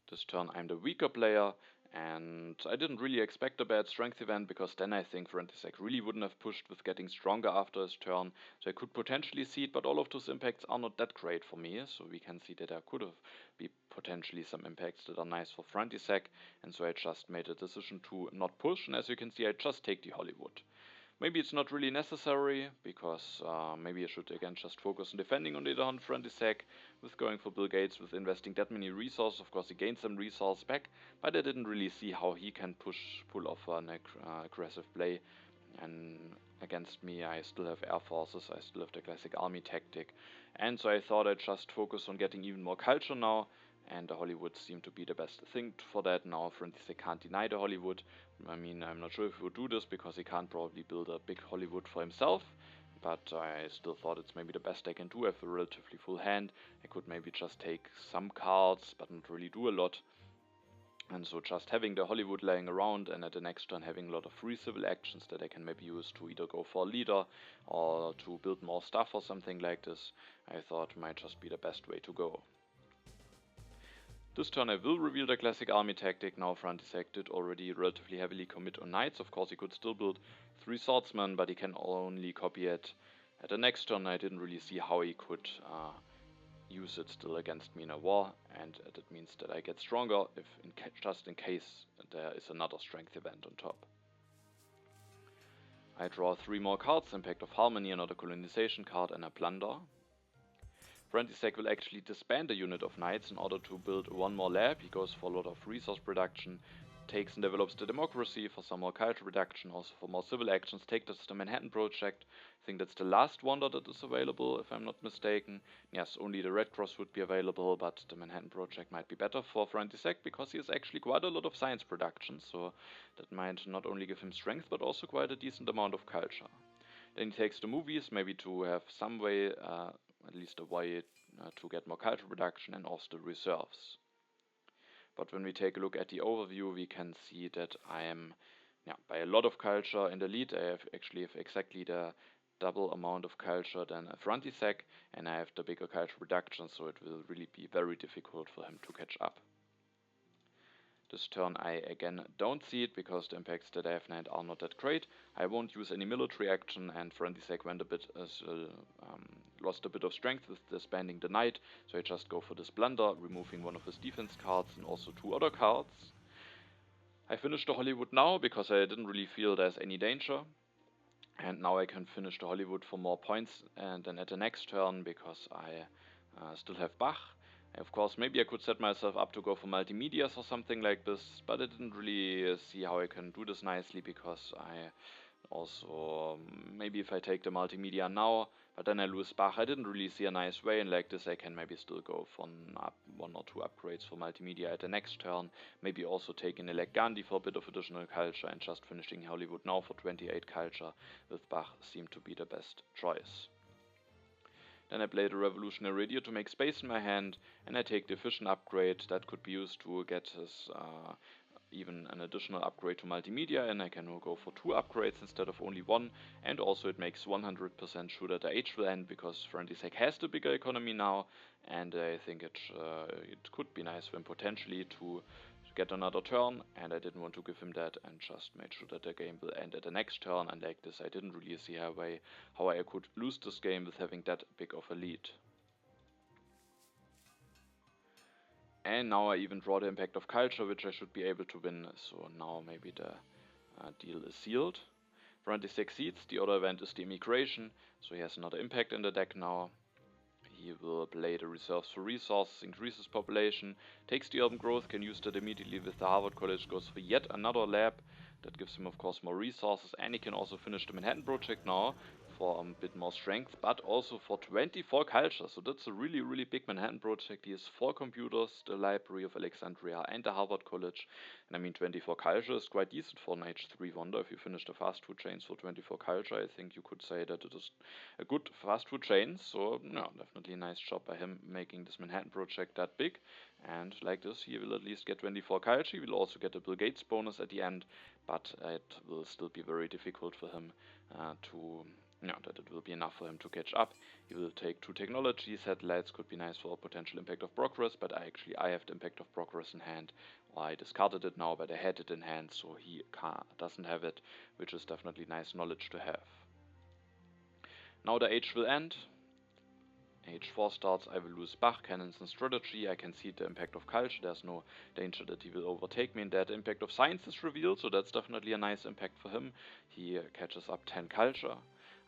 This turn I'm the weaker player, and I didn't really expect a bad strength event, because then I think Frantisek really wouldn't have pushed with getting stronger after his turn, so I could potentially see it, but all of those impacts are not that great for me, so we can see that there could have been potentially some impacts that are nice for Frantisek, and so I just made a decision to not push, and as you can see I just take the Hollywood. Maybe it's not really necessary, because maybe I should again just focus on defending on the other hand Frantisek, with going for Bill Gates, with investing that many resources. Of course he gained some resource back, but I didn't really see how he can pull off an aggressive play, and against me I still have air forces, I still have the classic army tactic, and so I thought I'd just focus on getting even more culture now, and the Hollywood seemed to be the best thing for that. Now Frantisek can't deny the Hollywood. I mean, I'm not sure if he would do this, because he can't probably build a big Hollywood for himself. but I still thought it's maybe the best I can do. I have a relatively full hand. I could maybe just take some cards, but not really do a lot. And so just having the Hollywood laying around and at the next turn having a lot of free civil actions that I can maybe use to either go for a leader or to build more stuff or something like this, I thought might just be the best way to go. This turn I will reveal the classic army tactic. Now Frantisek did already relatively heavily commit on knights. Of course he could still build 3 swordsmen, but he can only copy it. At the next turn I didn't really see how he could use it still against me in a war, and that means that I get stronger if just in case there is another strength event on top. I draw 3 more cards, Impact of Harmony, another colonization card, and a plunder. Frantisek will actually disband a unit of knights in order to build 1 more lab. He goes for a lot of resource production, takes and develops the democracy for some more culture reduction, also for more civil actions. Take this the Manhattan Project. I think that's the last wonder that is available, if I'm not mistaken. Yes, only the Red Cross would be available, but the Manhattan Project might be better for Frantisek because he has actually quite a lot of science production, so that might not only give him strength, but also quite a decent amount of culture. Then he takes the movies, maybe to have some way, at least a way to get more culture production and also the reserves. But when we take a look at the overview, we can see that I am by a lot of culture in the lead. I actually have exactly the double amount of culture than a Frantisek, and I have the bigger culture reduction, so it will really be very difficult for him to catch up. This turn I again don't see it because the impacts that I have in hand are not that great. I won't use any military action, and Frantisek went a bit lost a bit of strength with disbanding the knight, so I just go for this blunder, removing 1 of his defense cards and also 2 other cards. I finished the Hollywood now because I didn't really feel there's any danger, and now I can finish the Hollywood for more points and then at the next turn because I still have Bach. Of course, maybe I could set myself up to go for multimedias or something like this, but I didn't really see how I can do this nicely because I also, maybe if I take the multimedia now, but then I lose Bach, I didn't really see a nice way, and like this I can maybe still go for 1 or 2 upgrades for multimedia at the next turn, maybe also taking Elect Gandhi for a bit of additional culture, and just finishing Hollywood now for 28 culture with Bach seemed to be the best choice. Then I play the Revolutionary Radio to make space in my hand, and I take the Efficient upgrade that could be used to get his even an additional upgrade to multimedia, and I can go for 2 upgrades instead of only 1, and also it makes 100% sure that the age will end because Frantisek has the bigger economy now, and I think it could be nice for him potentially to get another turn, and I didn't want to give him that and just made sure that the game will end at the next turn, and like this I didn't really see how I could lose this game with having that big of a lead. And now I even draw the impact of culture, which I should be able to win, so now maybe the deal is sealed. Frantisek succeeds, the other event is the immigration, so he has another impact in the deck now. He will play the reserves for resources, increases population, takes the urban growth, can use that immediately with the Harvard College, goes for yet another lab. That gives him of course more resources, and he can also finish the Manhattan Project now for a bit more strength, but also for 24 culture. So that's a really big Manhattan Project. He has 4 computers, the Library of Alexandria and the Harvard College. And I mean 24 culture is quite decent for an H3 wonder. If you finish the fast food chains for 24 culture, I think you could say that it is a good fast food chain. So no, definitely a nice job by him making this Manhattan Project that big. And like this, he will at least get 24 culture. He will also get a Bill Gates bonus at the end, but it will still be very difficult for him that it will be enough for him to catch up. He will take 2 technology satellites, could be nice for a potential impact of progress, but I have the impact of progress in hand. I discarded it now, but I had it in hand, so he doesn't have it, which is definitely nice knowledge to have. Now the age will end. Age 4 starts, I will lose Bach, cannons and strategy. I can see the impact of culture, there's no danger that he will overtake me in that. Impact of science is revealed, so that's definitely a nice impact for him. He catches up 10 culture.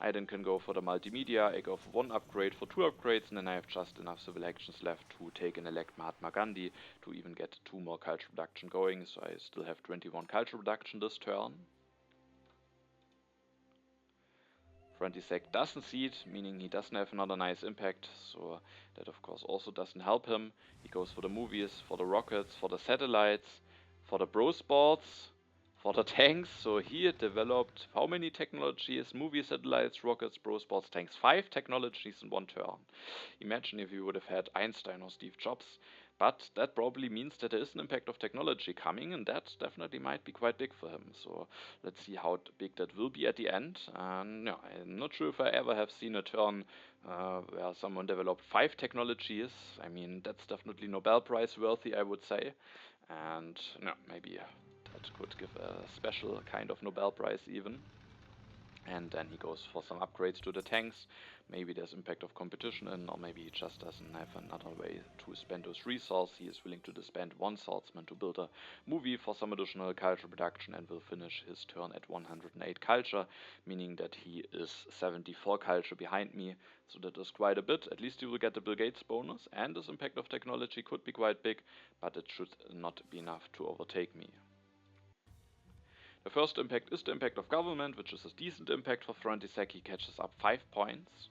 I then can go for the multimedia, I go for 1 upgrade, for 2 upgrades, and then I have just enough civil actions left to take and elect Mahatma Gandhi to even get 2 more culture reduction going, so I still have 21 culture reduction this turn. Frantisek doesn't see it, meaning he doesn't have another nice impact, so that of course also doesn't help him. He goes for the movies, for the rockets, for the satellites, for the bro sports, For the tanks, so he had developed how many technologies? Movie satellites, rockets, pro sports tanks. 5 technologies in one turn. Imagine if you would have had Einstein or Steve Jobs. But that probably means that there is an impact of technology coming, and that definitely might be quite big for him. So let's see how big that will be at the end. And yeah, I'm not sure if I ever have seen a turn where someone developed 5 technologies. I mean, that's definitely Nobel Prize worthy, I would say. And no, maybe that could give a special kind of Nobel Prize even. And then he goes for some upgrades to the tanks. Maybe there's impact of competition in, or maybe he just doesn't have another way to spend those resources. He is willing to disband one swordsman to build a movie for some additional culture production and will finish his turn at 108 culture, meaning that he is 74 culture behind me. So that is quite a bit. At least he will get the Bill Gates bonus, and this impact of technology could be quite big, but it should not be enough to overtake me. The first impact is the impact of government, which is a decent impact for lfrantisek. He catches up 5 points.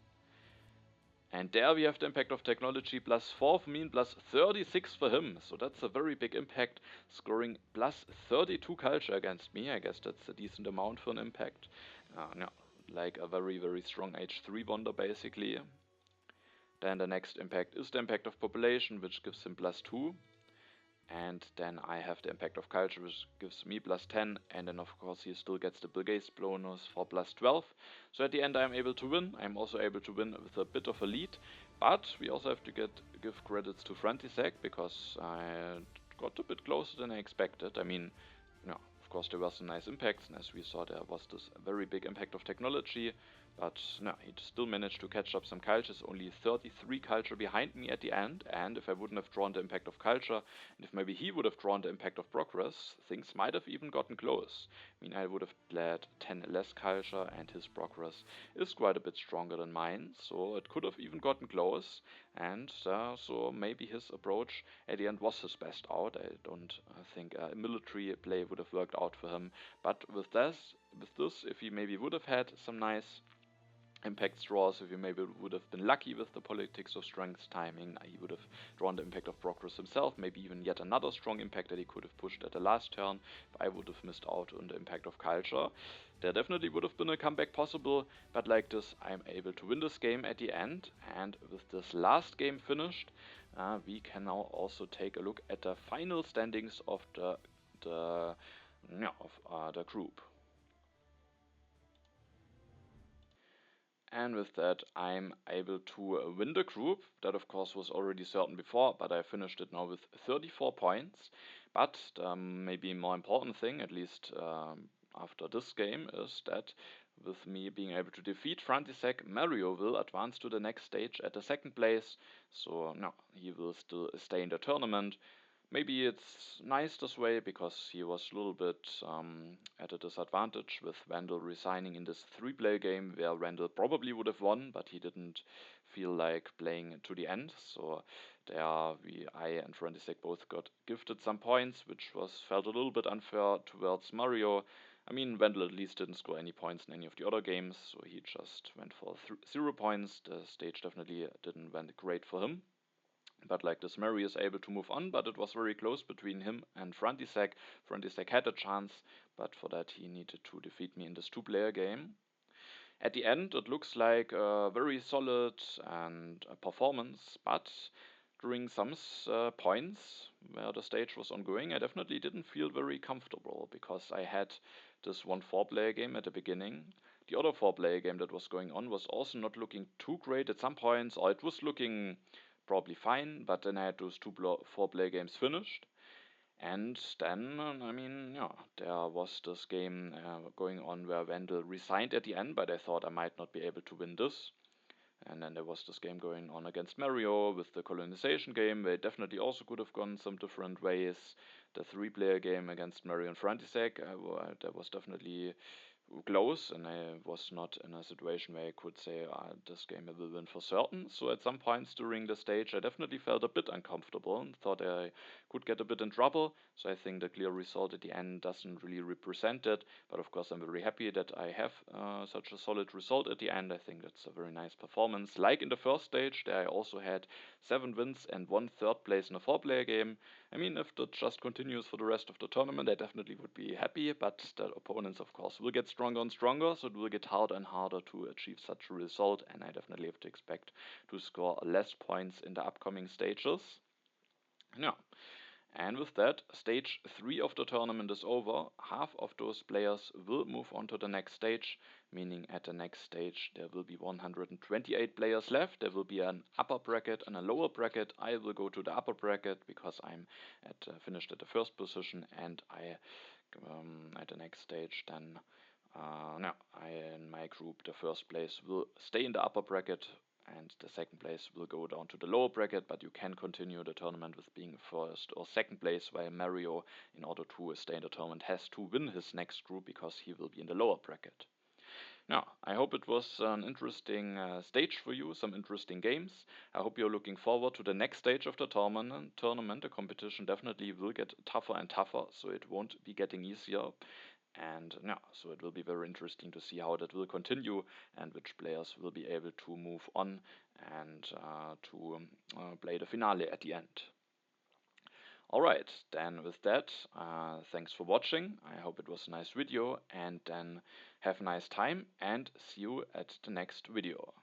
And there we have the impact of technology, +4 for me and +36 for him. So that's a very big impact, scoring +32 culture against me. I guess that's a decent amount for an impact. Yeah, like a very, very strong H3 wonder basically. Then the next impact is the impact of population, which gives him +2. And then I have the impact of culture, which gives me +10, and then of course he still gets the Bill Gates bonus for +12. So at the end I'm able to win. I'm also able to win with a bit of a lead, but we also have to give credits to lfrantisek, because I got a bit closer than I expected. I mean, yeah, of course there were some nice impacts, and as we saw there was this very big impact of technology, but no, he still managed to catch up some cultures, only 33 culture behind me at the end. And if I wouldn't have drawn the impact of culture, and if maybe he would have drawn the impact of progress, things might have even gotten close. I mean, I would have bled 10 less culture, and his progress is quite a bit stronger than mine, so it could have even gotten close. And so maybe his approach at the end was his best out. I don't think a military play would have worked out for him. But with this, if he maybe would have had some nice impact draws, if he maybe would have been lucky with the politics of strength timing, he would have drawn the impact of progress himself, maybe even yet another strong impact that he could have pushed at the last turn. If I would have missed out on the impact of culture, there definitely would have been a comeback possible, but like this I'm able to win this game at the end. And with this last game finished, we can now also take a look at the final standings of the group. And with that, I'm able to win the group. That, of course, was already certain before, but I finished it now with 34 points. But the maybe more important thing, at least after this game, is that with me being able to defeat lfrantisek, Mario will advance to the next stage at the second place. So, no, he will still stay in the tournament. Maybe it's nice this way, because he was a little bit at a disadvantage with Randall resigning in this 3-player game, where Randall probably would have won, but he didn't feel like playing to the end. So there I and lfrantisek both got gifted some points, which felt a little bit unfair towards Mario. I mean, Wendell at least didn't score any points in any of the other games, so he just went for 0 points. The stage definitely didn't went great for him. But like this, Murray is able to move on, but it was very close between him and lfrantisek. lfrantisek had a chance, but for that he needed to defeat me in this 2-player game. At the end, it looks like a very solid and a performance, but during some points where the stage was ongoing, I definitely didn't feel very comfortable, because I had this one 4-player game at the beginning. The other 4-player game that was going on was also not looking too great at some points, or it was looking probably fine, but then I had those 4-player games finished. And then, I mean, yeah, there was this game going on where Wendell resigned at the end, but I thought I might not be able to win this. And then there was this game going on against Mario with the colonization game, where it definitely also could have gone some different ways. The 3-player game against Mario and lfrantisek, that was definitely close, and I was not in a situation where I could say this game I will win for certain. So at some points during the stage, I definitely felt a bit uncomfortable and thought I could get a bit in trouble. So I think the clear result at the end doesn't really represent it. But of course, I'm very happy that I have such a solid result at the end. I think that's a very nice performance. Like in the first stage, there I also had 7 wins and 1 third place in a 4-player game. I mean, if that just continues for the rest of the tournament, I definitely would be happy, but the opponents, of course, will get stronger and stronger, so it will get harder and harder to achieve such a result, and I definitely have to expect to score less points in the upcoming stages. Yeah. And with that, stage 3 of the tournament is over. Half of those players will move on to the next stage, meaning at the next stage there will be 128 players left. There will be an upper bracket and a lower bracket. I will go to the upper bracket because I'm finished at the first position, and I at the next stage then no, in my group the first place will stay in the upper bracket and the second place will go down to the lower bracket, but you can continue the tournament with being first or second place, while Mario, in order to stay in the tournament, has to win his next group because he will be in the lower bracket. Now, I hope it was an interesting stage for you, some interesting games. I hope you're looking forward to the next stage of the tournament. The competition definitely will get tougher and tougher, so it won't be getting easier. And yeah, so it will be very interesting to see how that will continue and which players will be able to move on and to play the finale at the end. Alright, then with that, thanks for watching. I hope it was a nice video, and then have a nice time and see you at the next video.